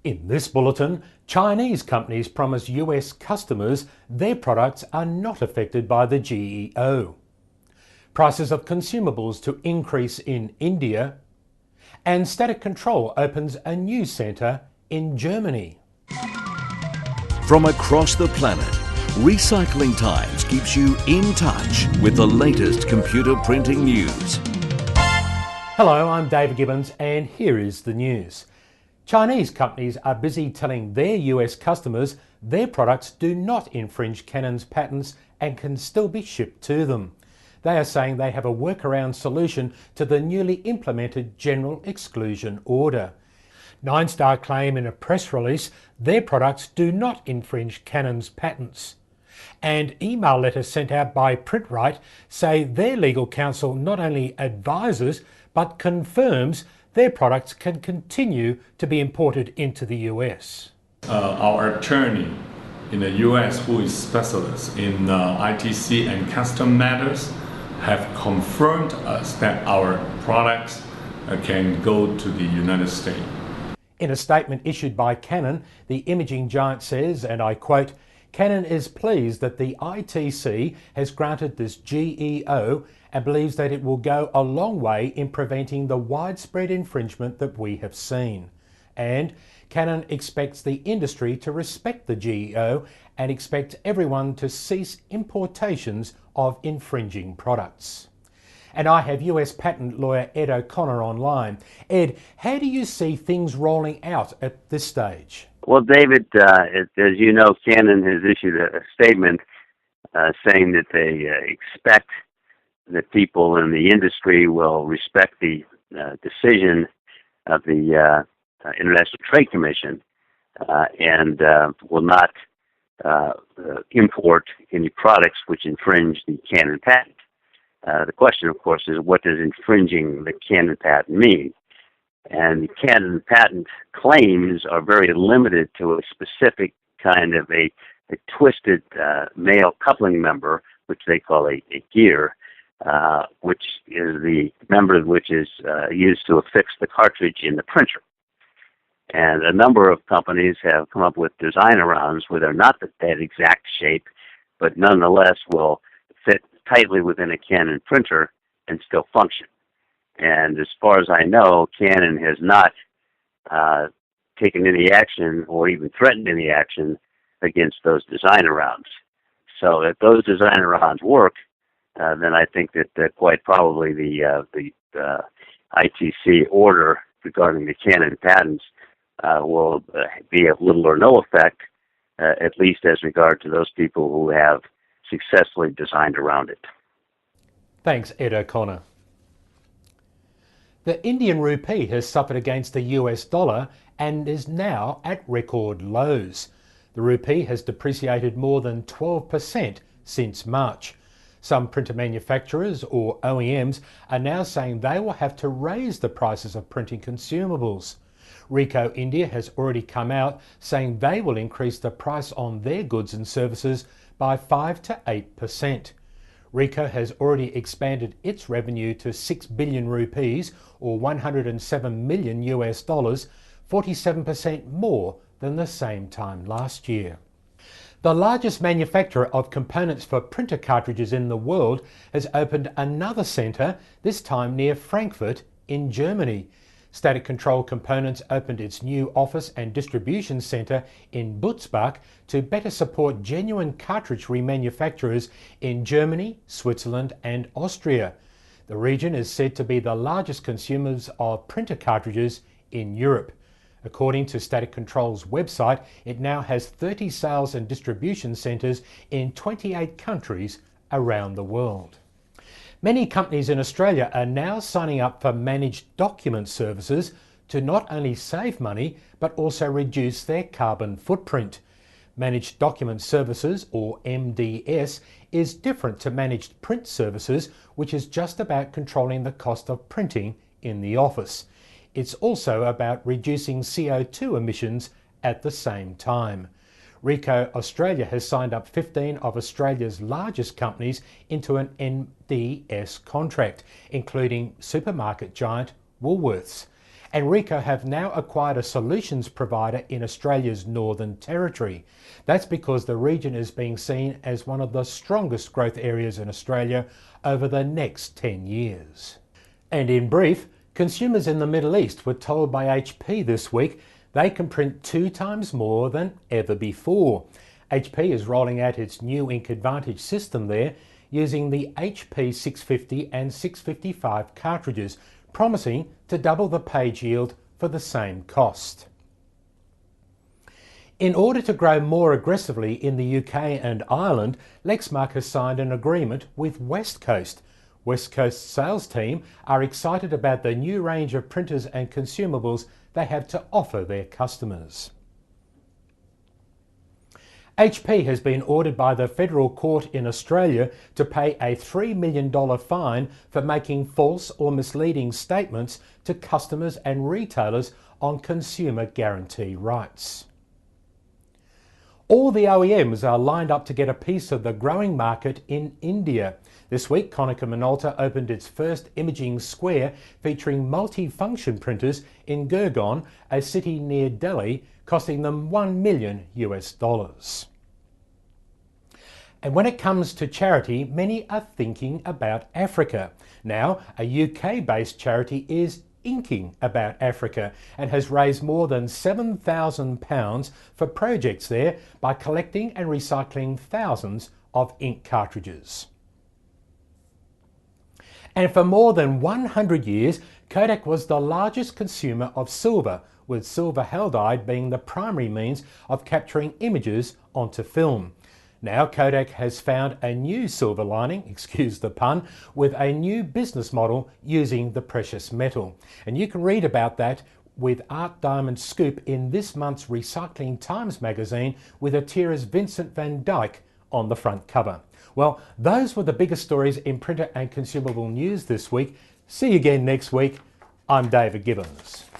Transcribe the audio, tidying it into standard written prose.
In this bulletin, Chinese companies promise US customers their products are not affected by the GEO. Prices of consumables to increase in India. And Static Control opens a new centre in Germany. From across the planet, Recycling Times keeps you in touch with the latest computer printing news. Hello, I'm David Gibbons and here is the news. Chinese companies are busy telling their US customers their products do not infringe Canon's patents and can still be shipped to them. They are saying they have a workaround solution to the newly implemented General Exclusion Order. Nine Star claim in a press release their products do not infringe Canon's patents. And email letters sent out by Printright say their legal counsel not only advises but confirms their products can continue to be imported into the US. Our attorney in the US, who is specialist in ITC and custom matters, have confirmed us that our products can go to the United States. In a statement issued by Canon, the imaging giant says, and I quote, "Canon is pleased that the ITC has granted this GEO and believes that it will go a long way in preventing the widespread infringement that we have seen." And Canon expects the industry to respect the GEO and expects everyone to cease importations of infringing products. And I have US patent lawyer Ed O'Connor online. Ed, how do you see things rolling out at this stage? Well, David, as you know, Canon has issued a statement saying that they expect that people in the industry will respect the decision of the International Trade Commission and will not import any products which infringe the Canon patent. The question, of course, is what does infringing the Canon patent mean? And the Canon patent claims are very limited to a specific kind of a twisted male coupling member, which they call a gear, which is the member which is used to affix the cartridge in the printer. And a number of companies have come up with design arounds where they're not that exact shape, but nonetheless will fit tightly within a Canon printer and still function. And as far as I know, Canon has not taken any action or even threatened any action against those design arounds. So if those design arounds work, then I think that quite probably the ITC order regarding the Canon patents will be of little or no effect, at least as regard to those people who have successfully designed around it. Thanks, Ed O'Connor. The Indian rupee has suffered against the US dollar and is now at record lows. The rupee has depreciated more than 12% since March. Some printer manufacturers, or OEMs, are now saying they will have to raise the prices of printing consumables. Ricoh India has already come out saying they will increase the price on their goods and services by 5 to 8%. Ricoh has already expanded its revenue to 6 billion rupees, or 107 million US dollars, 47% more than the same time last year. The largest manufacturer of components for printer cartridges in the world has opened another centre, this time near Frankfurt in Germany. Static Control Components opened its new office and distribution centre in Butzbach to better support genuine cartridge remanufacturers in Germany, Switzerland and Austria. The region is said to be the largest consumers of printer cartridges in Europe. According to Static Control's website, it now has 30 sales and distribution centres in 28 countries around the world. Many companies in Australia are now signing up for managed document services to not only save money but also reduce their carbon footprint. Managed document services, or MDS, is different to managed print services, which is just about controlling the cost of printing in the office. It's also about reducing CO2 emissions at the same time. Ricoh Australia has signed up 15 of Australia's largest companies into an MDS contract, including supermarket giant Woolworths. And Ricoh have now acquired a solutions provider in Australia's Northern Territory. That's because the region is being seen as one of the strongest growth areas in Australia over the next 10 years. And in brief, consumers in the Middle East were told by HP this week they can print 2 times more than ever before. HP is rolling out its new Ink Advantage system there using the HP 650 and 655 cartridges, promising to double the page yield for the same cost. In order to grow more aggressively in the UK and Ireland, Lexmark has signed an agreement with West Coast. West Coast's sales team are excited about the new range of printers and consumables they have to offer their customers. HP has been ordered by the Federal Court in Australia to pay a $3 million fine for making false or misleading statements to customers and retailers on consumer guarantee rights. All the OEMs are lined up to get a piece of the growing market in India. This week, Konica Minolta opened its first imaging square featuring multi-function printers in Gurgaon, a city near Delhi, costing them $1 million US. And when it comes to charity, many are thinking about Africa. Now, a UK-based charity is inking about Africa and has raised more than £7,000 for projects there by collecting and recycling thousands of ink cartridges. And for more than 100 years, Kodak was the largest consumer of silver, with silver halide being the primary means of capturing images onto film. Now Kodak has found a new silver lining, excuse the pun, with a new business model using the precious metal. And you can read about that with Art Diamond's scoop in this month's Recycling Times magazine with Atira's Vincent van Dyke on the front cover. Well, those were the biggest stories in printer and consumable news this week. See you again next week. I'm David Gibbons.